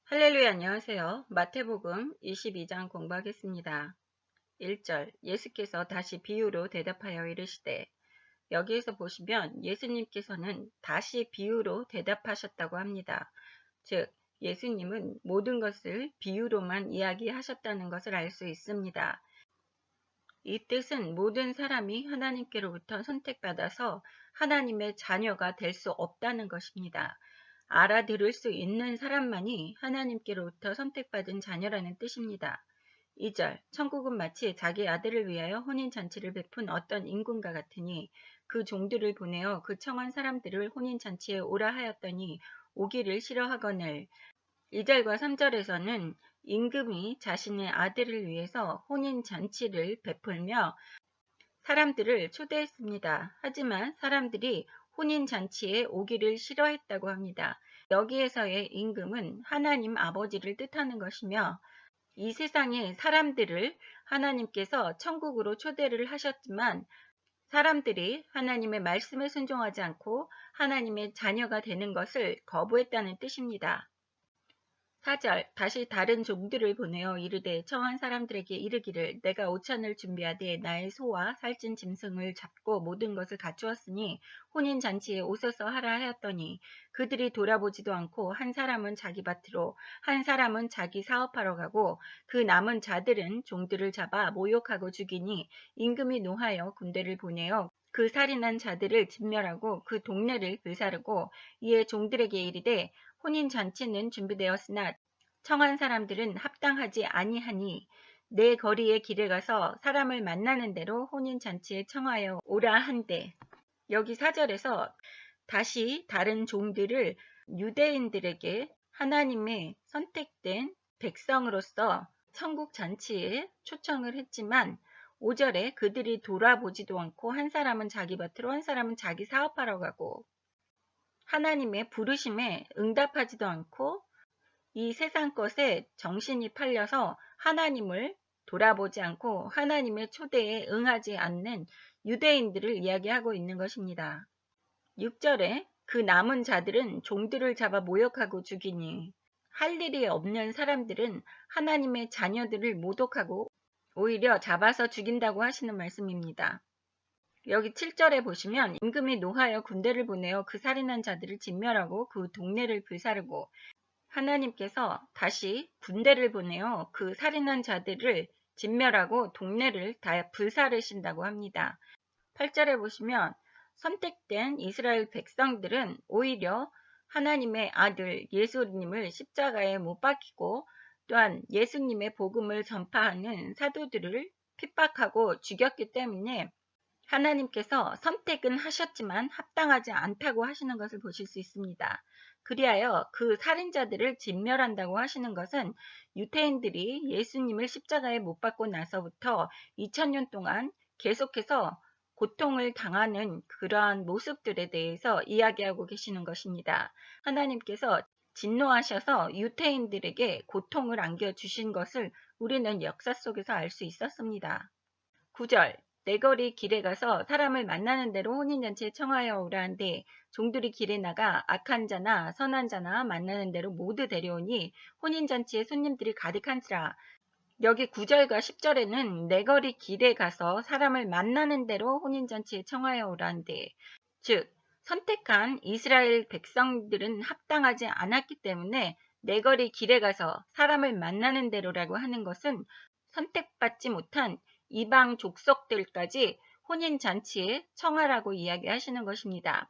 할렐루야, 안녕하세요. 마태복음 22장 공부하겠습니다. 1절, 예수께서 다시 비유로 대답하여 이르시되, 여기에서 보시면 예수님께서는 다시 비유로 대답하셨다고 합니다. 즉, 예수님은 모든 것을 비유로만 이야기하셨다는 것을 알 수 있습니다. 이 뜻은 모든 사람이 하나님께로부터 선택받아서 하나님의 자녀가 될 수 없다는 것입니다. 알아들을 수 있는 사람만이 하나님께로부터 선택받은 자녀라는 뜻입니다. 2절, 천국은 마치 자기 아들을 위하여 혼인잔치를 베푼 어떤 임금과 같으니 그 종들을 보내어 그 청한 사람들을 혼인잔치에 오라 하였더니 오기를 싫어하거늘. 2절과 3절에서는 임금이 자신의 아들을 위해서 혼인잔치를 베풀며 사람들을 초대했습니다. 하지만 사람들이 혼인잔치에 오기를 싫어했다고 합니다. 여기에서의 임금은 하나님 아버지를 뜻하는 것이며 이 세상의 사람들을 하나님께서 천국으로 초대를 하셨지만 사람들이 하나님의 말씀에 순종하지 않고 하나님의 자녀가 되는 것을 거부했다는 뜻입니다. 4절, 다시 다른 종들을 보내어 이르되 청한 사람들에게 이르기를 내가 오찬을 준비하되 나의 소와 살찐 짐승을 잡고 모든 것을 갖추었으니 혼인잔치에 오소서 하라 하였더니 그들이 돌아보지도 않고 한 사람은 자기 밭으로 한 사람은 자기 사업하러 가고 그 남은 자들은 종들을 잡아 모욕하고 죽이니 임금이 노하여 군대를 보내어 그 살인한 자들을 진멸하고 그 동네를 불사르고 이에 종들에게 이르되 혼인잔치는 준비되었으나 청한 사람들은 합당하지 아니하니 내 거리의 길에 가서 사람을 만나는 대로 혼인잔치에 청하여 오라 한대. 여기 4절에서 다시 다른 종들을 유대인들에게 하나님의 선택된 백성으로서 천국 잔치에 초청을 했지만 5절에 그들이 돌아보지도 않고 한 사람은 자기 밭으로 한 사람은 자기 사업하러 가고 하나님의 부르심에 응답하지도 않고 이 세상 것에 정신이 팔려서 하나님을 돌아보지 않고 하나님의 초대에 응하지 않는 유대인들을 이야기하고 있는 것입니다. 6절에 그 남은 자들은 종들을 잡아 모욕하고 죽이니 할 일이 없는 사람들은 하나님의 자녀들을 모독하고 오히려 잡아서 죽인다고 하시는 말씀입니다. 여기 7절에 보시면 임금이 노하여 군대를 보내어 그 살인한 자들을 진멸하고 그 동네를 불사르고 하나님께서 다시 군대를 보내어 그 살인한 자들을 진멸하고 동네를 다 불사르신다고 합니다. 8절에 보시면 선택된 이스라엘 백성들은 오히려 하나님의 아들 예수님을 십자가에 못 박히고 또한 예수님의 복음을 전파하는 사도들을 핍박하고 죽였기 때문에 하나님께서 선택은 하셨지만 합당하지 않다고 하시는 것을 보실 수 있습니다. 그리하여 그 살인자들을 진멸한다고 하시는 것은 유대인들이 예수님을 십자가에 못 박고 나서부터 2000년 동안 계속해서 고통을 당하는 그러한 모습들에 대해서 이야기하고 계시는 것입니다. 하나님께서 진노하셔서 유대인들에게 고통을 안겨주신 것을 우리는 역사 속에서 알 수 있었습니다. 9절, 내 거리 길에 가서 사람을 만나는 대로 혼인잔치에 청하여 오라 한데 종들이 길에 나가 악한 자나 선한 자나 만나는 대로 모두 데려오니 혼인잔치에 손님들이 가득한지라. 여기 9절과 10절에는 내 거리 길에 가서 사람을 만나는 대로 혼인잔치에 청하여 오라 한데 즉 선택한 이스라엘 백성들은 합당하지 않았기 때문에 내 거리 길에 가서 사람을 만나는 대로라고 하는 것은 선택받지 못한 이방 족속들까지 혼인잔치에 청하라고 이야기하시는 것입니다.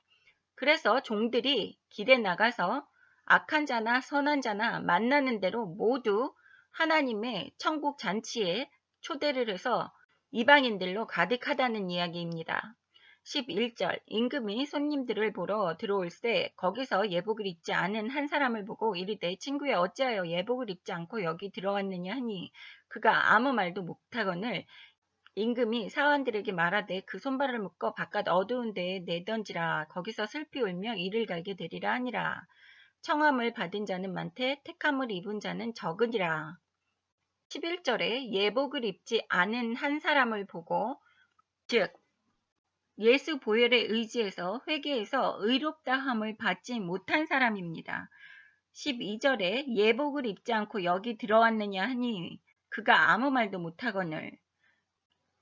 그래서 종들이 길에 나가서 악한 자나 선한 자나 만나는 대로 모두 하나님의 천국 잔치에 초대를 해서 이방인들로 가득하다는 이야기입니다. 11절, 임금이 손님들을 보러 들어올세 거기서 예복을 입지 않은 한 사람을 보고 이르되 친구야 어찌하여 예복을 입지 않고 여기 들어왔느냐 하니 그가 아무 말도 못하거늘 임금이 사원들에게 말하되 그 손발을 묶어 바깥 어두운 데에 내던지라 거기서 슬피 울며 이를 갈게 되리라 하니라. 청함을 받은 자는 많되 택함을 입은 자는 적으니라. 11절에 예복을 입지 않은 한 사람을 보고 즉 예수 보혈에 의지해서 회개해서 의롭다함을 받지 못한 사람입니다. 12절에 예복을 입지 않고 여기 들어왔느냐 하니 그가 아무 말도 못하거늘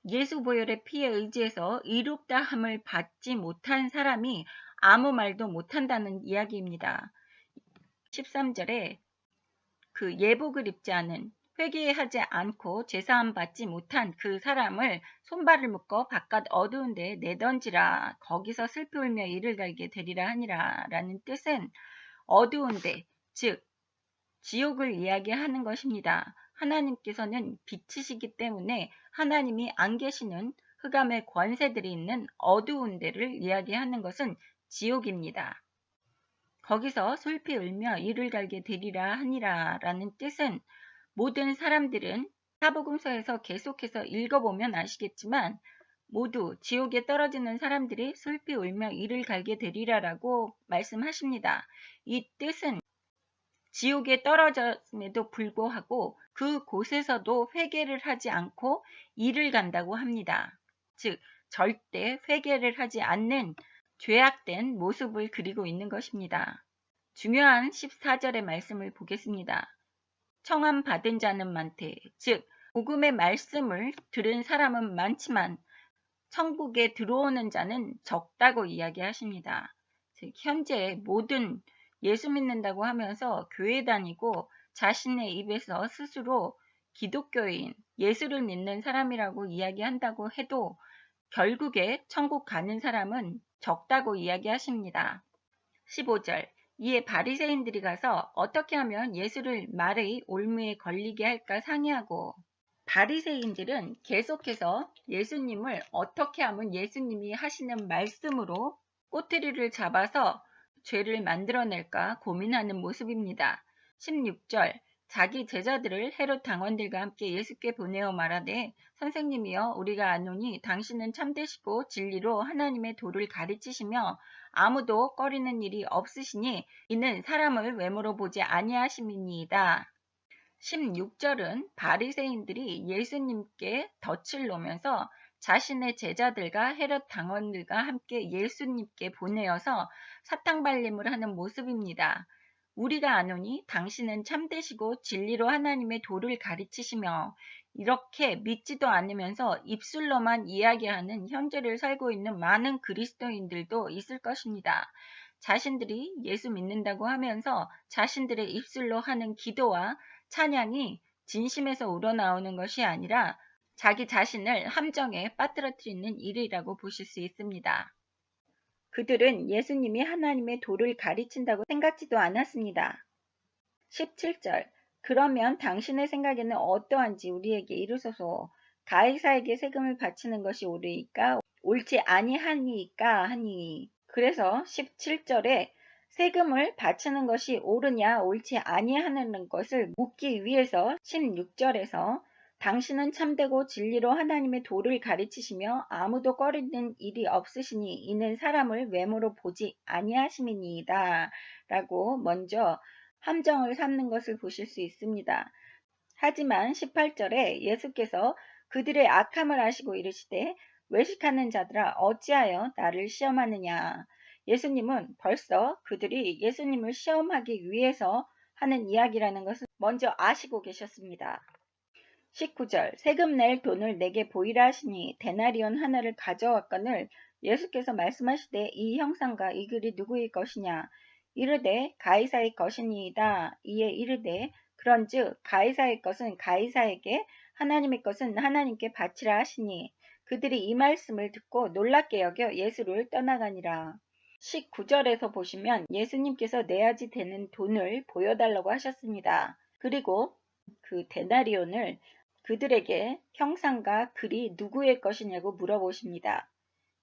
예수 보혈의 피에 의지해서 의롭다 함을 받지 못한 사람이 아무 말도 못한다는 이야기입니다. 13절에 그 예복을 입지 않은 회개하지 않고 제사함 받지 못한 그 사람을 손발을 묶어 바깥 어두운 데에 내던지라 거기서 슬피 울며 이를 갈게 되리라 하니라 라는 뜻은 어두운 데, 즉 지옥을 이야기하는 것입니다. 하나님께서는 빛이시기 때문에 하나님이 안 계시는 흑암의 권세들이 있는 어두운 데를 이야기하는 것은 지옥입니다. 거기서 솔피 울며 이를 갈게 되리라 하니라 라는 뜻은 모든 사람들은 사복음서에서 계속해서 읽어보면 아시겠지만 모두 지옥에 떨어지는 사람들이 솔피 울며 이를 갈게 되리라라고 말씀하십니다. 이 뜻은 지옥에 떨어졌음에도 불구하고 그곳에서도 회개를 하지 않고 이를 간다고 합니다. 즉 절대 회개를 하지 않는 죄악된 모습을 그리고 있는 것입니다. 중요한 14절의 말씀을 보겠습니다. 청함 받은 자는 많되 즉 복음의 말씀을 들은 사람은 많지만 천국에 들어오는 자는 적다고 이야기하십니다. 즉 현재 모든 예수 믿는다고 하면서 교회 다니고 자신의 입에서 스스로 기독교인, 예수를 믿는 사람이라고 이야기한다고 해도 결국에 천국 가는 사람은 적다고 이야기하십니다. 15절 이에 바리새인들이 가서 어떻게 하면 예수를 말의 올무에 걸리게 할까 상의하고 바리새인들은 계속해서 예수님을 어떻게 하면 예수님이 하시는 말씀으로 꼬투리를 잡아서 죄를 만들어낼까 고민하는 모습입니다. 16절 자기 제자들을 헤롯 당원들과 함께 예수께 보내어 말하되 선생님이여 우리가 아노니 당신은 참되시고 진리로 하나님의 도를 가르치시며 아무도 꺼리는 일이 없으시니 이는 사람을 외모로 보지 아니하심이니이다. 16절은 바리새인들이 예수님께 덫을 놓으면서 자신의 제자들과 헤롯 당원들과 함께 예수님께 보내어서 사탕발림을 하는 모습입니다. 우리가 아노니 당신은 참되시고 진리로 하나님의 도를 가르치시며 이렇게 믿지도 않으면서 입술로만 이야기하는 현재를 살고 있는 많은 그리스도인들도 있을 것입니다. 자신들이 예수 믿는다고 하면서 자신들의 입술로 하는 기도와 찬양이 진심에서 우러나오는 것이 아니라 자기 자신을 함정에 빠뜨려뜨리는 일이라고 보실 수 있습니다. 그들은 예수님이 하나님의 도를 가르친다고 생각지도 않았습니다. 17절 그러면 당신의 생각에는 어떠한지 우리에게 이르소서 가이사에게 세금을 바치는 것이 옳으이까 옳지 아니하니까 하니 그래서 17절에 세금을 바치는 것이 옳으냐 옳지 아니하는 것을 묻기 위해서 16절에서 당신은 참되고 진리로 하나님의 도를 가르치시며 아무도 꺼리는 일이 없으시니 이는 사람을 외모로 보지 아니하심이니이다 라고 먼저 함정을 삼는 것을 보실 수 있습니다. 하지만 18절에 예수께서 그들의 악함을 아시고 이르시되 외식하는 자들아 어찌하여 나를 시험하느냐. 예수님은 벌써 그들이 예수님을 시험하기 위해서 하는 이야기라는 것을 먼저 아시고 계셨습니다. 19절 세금 낼 돈을 내게 보이라 하시니 데나리온 하나를 가져왔거늘 예수께서 말씀하시되 이 형상과 이 글이 누구의 것이냐. 이르되 가이사의 것이니이다. 이에 이르되 그런즉 가이사의 것은 가이사에게 하나님의 것은 하나님께 바치라 하시니 그들이 이 말씀을 듣고 놀랍게 여겨 예수를 떠나가니라. 19절에서 보시면 예수님께서 내야지 되는 돈을 보여달라고 하셨습니다. 그리고 그 데나리온을 그들에게 형상과 글이 누구의 것이냐고 물어보십니다.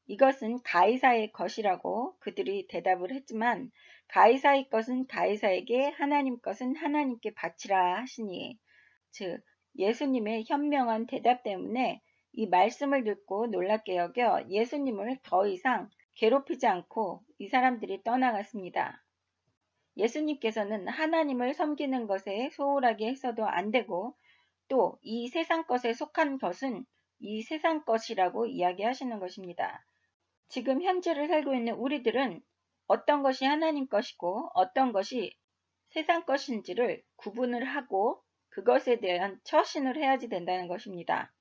이것은 가이사의 것이라고 그들이 대답을 했지만 가이사의 것은 가이사에게 하나님 것은 하나님께 바치라 하시니 즉 예수님의 현명한 대답 때문에 이 말씀을 듣고 놀랍게 여겨 예수님을 더 이상 괴롭히지 않고 이 사람들이 떠나갔습니다. 예수님께서는 하나님을 섬기는 것에 소홀하게 해서도 안 되고 또 이 세상 것에 속한 것은 이 세상 것이라고 이야기하시는 것입니다. 지금 현재를 살고 있는 우리들은 어떤 것이 하나님 것이고 어떤 것이 세상 것인지를 구분을 하고 그것에 대한 처신을 해야지 된다는 것입니다.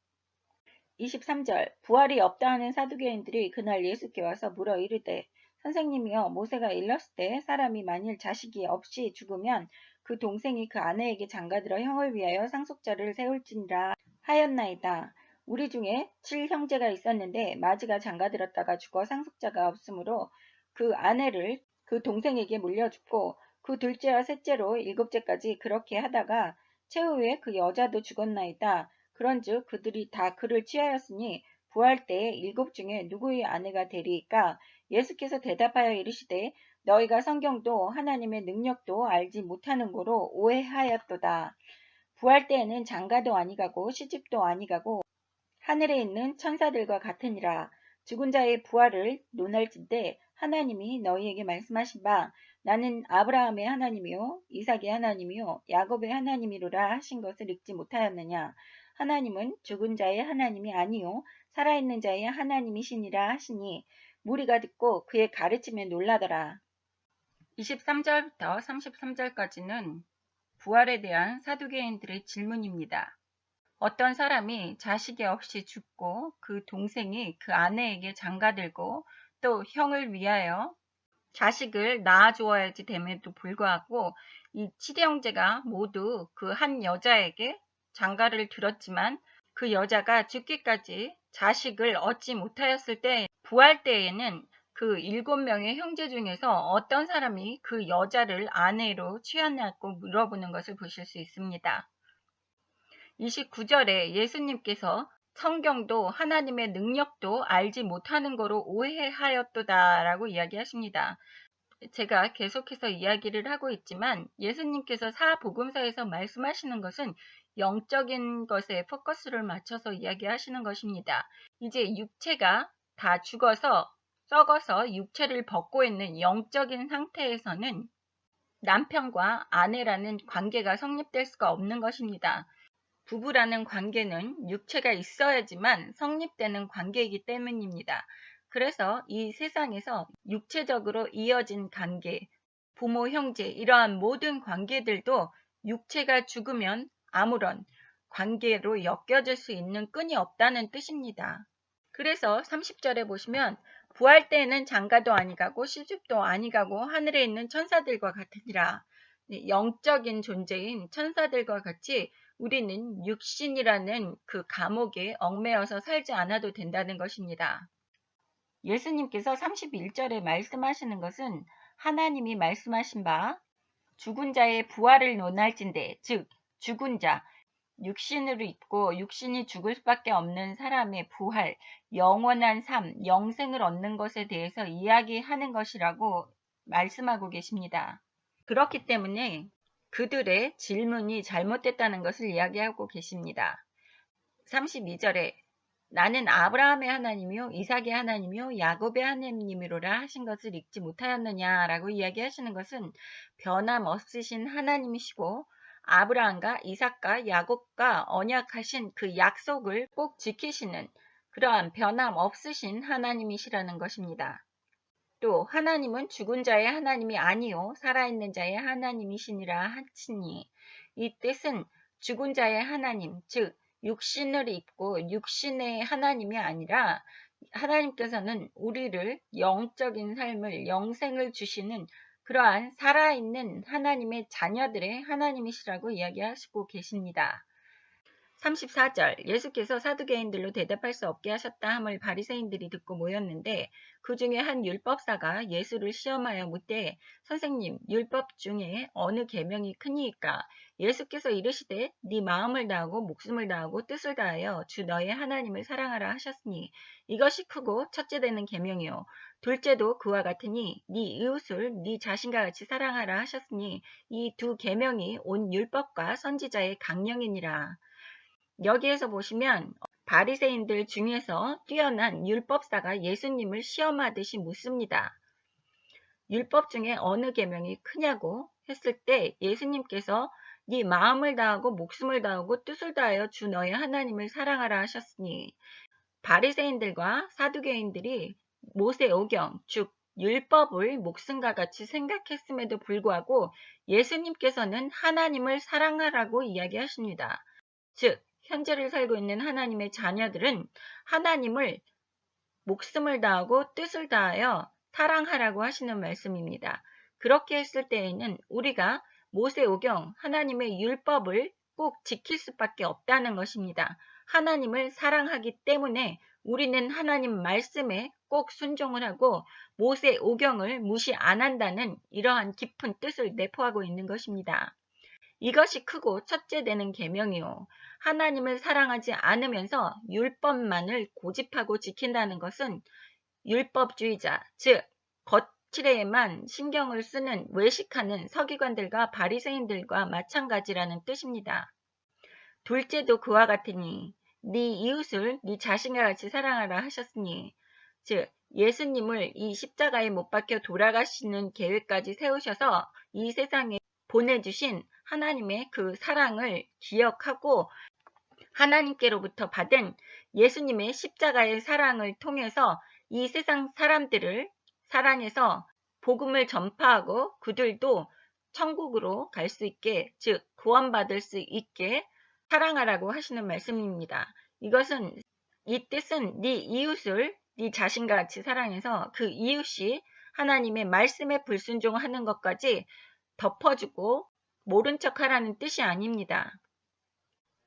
23절 부활이 없다 하는 사두개인들이 그날 예수께 와서 물어 이르되 선생님이여 모세가 일렀을 때 사람이 만일 자식이 없이 죽으면 그 동생이 그 아내에게 장가들어 형을 위하여 상속자를 세울지니라 하였나이다. 우리 중에 7형제가 있었는데 마지가 장가들었다가 죽어 상속자가 없으므로 그 아내를 그 동생에게 물려주고 그 둘째와 셋째로 일곱째까지 그렇게 하다가 최후에 그 여자도 죽었나이다. 그런즉 그들이 다 그를 취하였으니 부활 때에 일곱 중에 누구의 아내가 되리이까? 예수께서 대답하여 이르시되 너희가 성경도 하나님의 능력도 알지 못하는 고로 오해하였도다. 부활 때에는 장가도 아니가고 시집도 아니가고 하늘에 있는 천사들과 같으니라. 죽은 자의 부활을 논할진대 하나님이 너희에게 말씀하신 바 나는 아브라함의 하나님이요 이삭의 하나님이요 야곱의 하나님이로라 하신 것을 읽지 못하였느냐. 하나님은 죽은 자의 하나님이 아니요 살아있는 자의 하나님이시니라 하시니 무리가 듣고 그의 가르침에 놀라더라. 23절부터 33절까지는 부활에 대한 사두개인들의 질문입니다. 어떤 사람이 자식이 없이 죽고 그 동생이 그 아내에게 장가들고 또 형을 위하여 자식을 낳아주어야지 됨에도 불구하고 이 7형제가 모두 그 한 여자에게 장가를 들었지만 그 여자가 죽기까지 자식을 얻지 못하였을 때 부활 때에는 그 7명의 형제 중에서 어떤 사람이 그 여자를 아내로 취하냐고 물어보는 것을 보실 수 있습니다. 29절에 예수님께서 성경도 하나님의 능력도 알지 못하는 거로 오해하였도다 라고 이야기하십니다. 제가 계속해서 이야기를 하고 있지만 예수님께서 사복음서에서 말씀하시는 것은 영적인 것에 포커스를 맞춰서 이야기하시는 것입니다. 이제 육체가 다 죽어서 썩어서 육체를 벗고 있는 영적인 상태에서는 남편과 아내라는 관계가 성립될 수가 없는 것입니다. 부부라는 관계는 육체가 있어야지만 성립되는 관계이기 때문입니다. 그래서 이 세상에서 육체적으로 이어진 관계, 부모, 형제 이러한 모든 관계들도 육체가 죽으면 아무런 관계로 엮여질 수 있는 끈이 없다는 뜻입니다. 그래서 30절에 보시면 부활 때에는 장가도 아니가고 시집도 아니가고 하늘에 있는 천사들과 같으니라. 영적인 존재인 천사들과 같이 우리는 육신이라는 그 감옥에 얽매여서 살지 않아도 된다는 것입니다. 예수님께서 31절에 말씀하시는 것은 하나님이 말씀하신 바 죽은 자의 부활을 논할진대 즉 죽은 자 육신으로 있고 육신이 죽을 수밖에 없는 사람의 부활, 영원한 삶, 영생을 얻는 것에 대해서 이야기하는 것이라고 말씀하고 계십니다. 그렇기 때문에 그들의 질문이 잘못됐다는 것을 이야기하고 계십니다. 32절에 나는 아브라함의 하나님이요 이삭의 하나님이요 야곱의 하나님이로라 하신 것을 읽지 못하였느냐라고 이야기하시는 것은 변함없으신 하나님이시고 아브라함과 이삭과 야곱과 언약하신 그 약속을 꼭 지키시는 그러한 변함없으신 하나님이시라는 것입니다. 또 하나님은 죽은 자의 하나님이 아니요 살아있는 자의 하나님이시니라 하시니 이 뜻은 죽은 자의 하나님 즉 육신을 입고 육신의 하나님이 아니라 하나님께서는 우리를 영적인 삶을 영생을 주시는 그러한 살아있는 하나님의 자녀들의 하나님이시라고 이야기하시고 계십니다. 34절 예수께서 사두개인들로 대답할 수 없게 하셨다 함을 바리새인들이 듣고 모였는데 그 중에 한 율법사가 예수를 시험하여 묻되 선생님 율법 중에 어느 계명이 크니이까 예수께서 이르시되 네 마음을 다하고 목숨을 다하고 뜻을 다하여 주 너의 하나님을 사랑하라 하셨으니 이것이 크고 첫째 되는 계명이요 둘째도 그와 같으니 네 이웃을 네 자신과 같이 사랑하라 하셨으니 이 두 계명이 온 율법과 선지자의 강령이니라. 여기에서 보시면 바리새인들 중에서 뛰어난 율법사가 예수님을 시험하듯이 묻습니다. 율법 중에 어느 계명이 크냐고 했을 때 예수님께서 네 마음을 다하고 목숨을 다하고 뜻을 다하여 주 너의 하나님을 사랑하라 하셨으니 바리새인들과 사두개인들이 모세오경 즉 율법을 목숨과 같이 생각했음에도 불구하고 예수님께서는 하나님을 사랑하라고 이야기하십니다. 즉, 현재를 살고 있는 하나님의 자녀들은 하나님을 목숨을 다하고 뜻을 다하여 사랑하라고 하시는 말씀입니다. 그렇게 했을 때에는 우리가 모세오경 하나님의 율법을 꼭 지킬 수밖에 없다는 것입니다. 하나님을 사랑하기 때문에 우리는 하나님 말씀에 꼭 순종을 하고 모세오경을 무시 안 한다는 이러한 깊은 뜻을 내포하고 있는 것입니다. 이것이 크고 첫째 되는 계명이요. 하나님을 사랑하지 않으면서 율법만을 고집하고 지킨다는 것은 율법주의자, 즉 거칠에만 신경을 쓰는 외식하는 서기관들과 바리새인들과 마찬가지라는 뜻입니다. 둘째도 그와 같으니 네 이웃을 네 자신과 같이 사랑하라 하셨으니, 즉 예수님을 이 십자가에 못 박혀 돌아가시는 계획까지 세우셔서 이 세상에 보내주신 하나님의 그 사랑을 기억하고 하나님께로부터 받은 예수님의 십자가의 사랑을 통해서 이 세상 사람들을 사랑해서 복음을 전파하고 그들도 천국으로 갈 수 있게, 즉 구원받을 수 있게 사랑하라고 하시는 말씀입니다. 이 뜻은 네 이웃을 네 자신과 같이 사랑해서 그 이웃이 하나님의 말씀에 불순종하는 것까지 덮어주고 모른 척하라는 뜻이 아닙니다.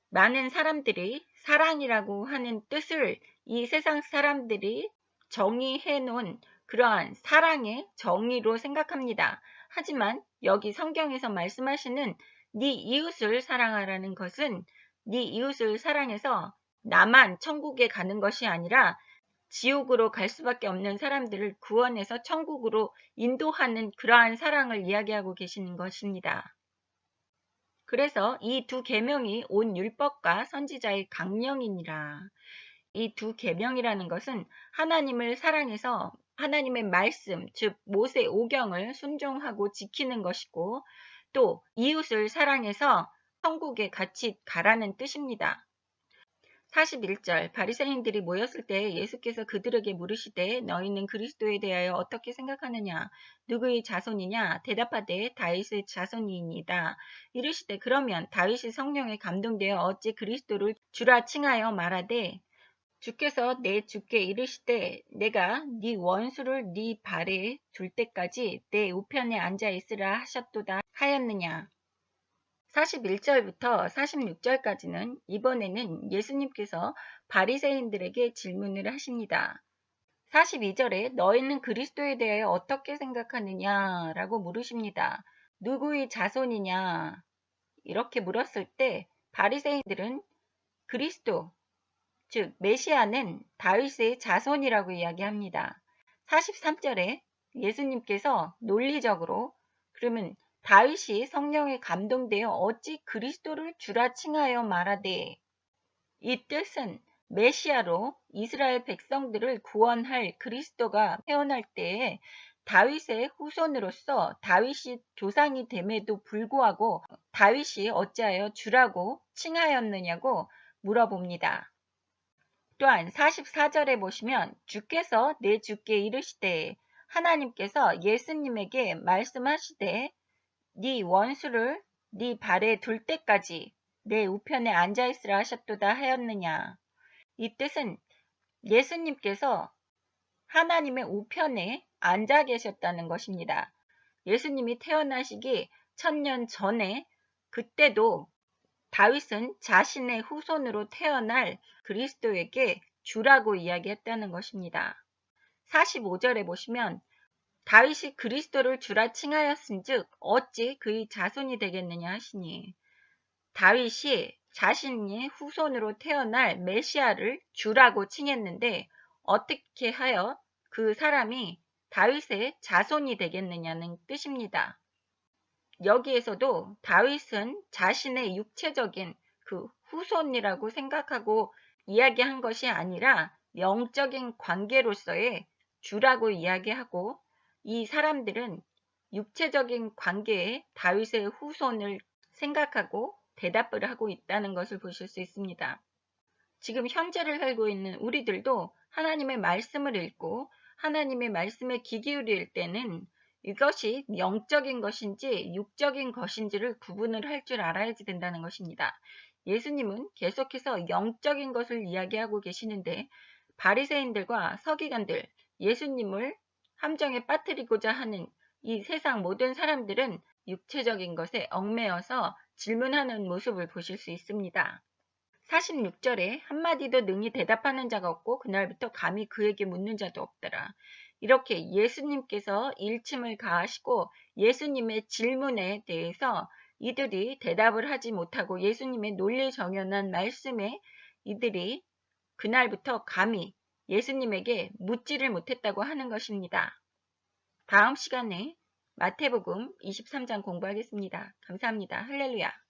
많은 사람들이 사랑이라고 하는 뜻을 이 세상 사람들이 정의해 놓은 그러한 사랑의 정의로 생각합니다. 하지만 여기 성경에서 말씀하시는 네 이웃을 사랑하라는 것은 네 이웃을 사랑해서 나만 천국에 가는 것이 아니라 지옥으로 갈 수밖에 없는 사람들을 구원해서 천국으로 인도하는 그러한 사랑을 이야기하고 계시는 것입니다. 그래서 이 두 계명이 온 율법과 선지자의 강령이니라. 이 두 계명이라는 것은 하나님을 사랑해서 하나님의 말씀, 즉 모세 오경을 순종하고 지키는 것이고, 또 이웃을 사랑해서 천국에 같이 가라는 뜻입니다. 41절 바리새인들이 모였을 때 예수께서 그들에게 물으시되 너희는 그리스도에 대하여 어떻게 생각하느냐? 누구의 자손이냐? 대답하되 다윗의 자손이니이다. 이르시되 그러면 다윗이 성령에 감동되어 어찌 그리스도를 주라 칭하여 말하되 주께서 내 주께 이르시되 내가 네 원수를 네 발에 둘 때까지 내 우편에 앉아 있으라 하셨도다 하였느냐? 41절부터 46절까지는 이번에는 예수님께서 바리새인들에게 질문을 하십니다. 42절에 너희는 그리스도에 대하여 어떻게 생각하느냐 라고 물으십니다. 누구의 자손이냐? 이렇게 물었을 때 바리새인들은 그리스도, 즉 메시아는 다윗의 자손이라고 이야기합니다. 43절에 예수님께서 논리적으로 그러면 다윗이 성령에 감동되어 어찌 그리스도를 주라 칭하여 말하되, 이 뜻은 메시아로 이스라엘 백성들을 구원할 그리스도가 태어날 때에 다윗의 후손으로서 다윗이 조상이 됨에도 불구하고 다윗이 어찌하여 주라고 칭하였느냐고 물어봅니다. 또한 44절에 보시면 주께서 내 주께 이르시되, 하나님께서 예수님에게 말씀하시되 네 원수를 네 발에 둘 때까지 내 우편에 앉아있으라 하셨도다 하였느냐. 이 뜻은 예수님께서 하나님의 우편에 앉아 계셨다는 것입니다. 예수님이 태어나시기 1000년 전에 그때도 다윗은 자신의 후손으로 태어날 그리스도에게 주라고 이야기했다는 것입니다. 45절에 보시면 다윗이 그리스도를 주라 칭하였은즉 어찌 그의 자손이 되겠느냐 하시니, 다윗이 자신의 후손으로 태어날 메시아를 주라고 칭했는데 어떻게 하여 그 사람이 다윗의 자손이 되겠느냐는 뜻입니다. 여기에서도 다윗은 자신의 육체적인 그 후손이라고 생각하고 이야기한 것이 아니라 영적인 관계로서의 주라고 이야기하고, 이 사람들은 육체적인 관계에 다윗의 후손을 생각하고 대답을 하고 있다는 것을 보실 수 있습니다. 지금 현재를 살고 있는 우리들도 하나님의 말씀을 읽고 하나님의 말씀에 귀 기울일 때는 이것이 영적인 것인지 육적인 것인지를 구분을 할 줄 알아야지 된다는 것입니다. 예수님은 계속해서 영적인 것을 이야기하고 계시는데 바리새인들과 서기관들, 예수님을 함정에 빠뜨리고자 하는 이 세상 모든 사람들은 육체적인 것에 얽매여서 질문하는 모습을 보실 수 있습니다. 46절에 한마디도 능히 대답하는 자가 없고 그날부터 감히 그에게 묻는 자도 없더라. 이렇게 예수님께서 일침을 가하시고 예수님의 질문에 대해서 이들이 대답을 하지 못하고 예수님의 논리정연한 말씀에 이들이 그날부터 감히 예수님에게 묻지를 못했다고 하는 것입니다. 다음 시간에 마태복음 23장 공부하겠습니다. 감사합니다. 할렐루야.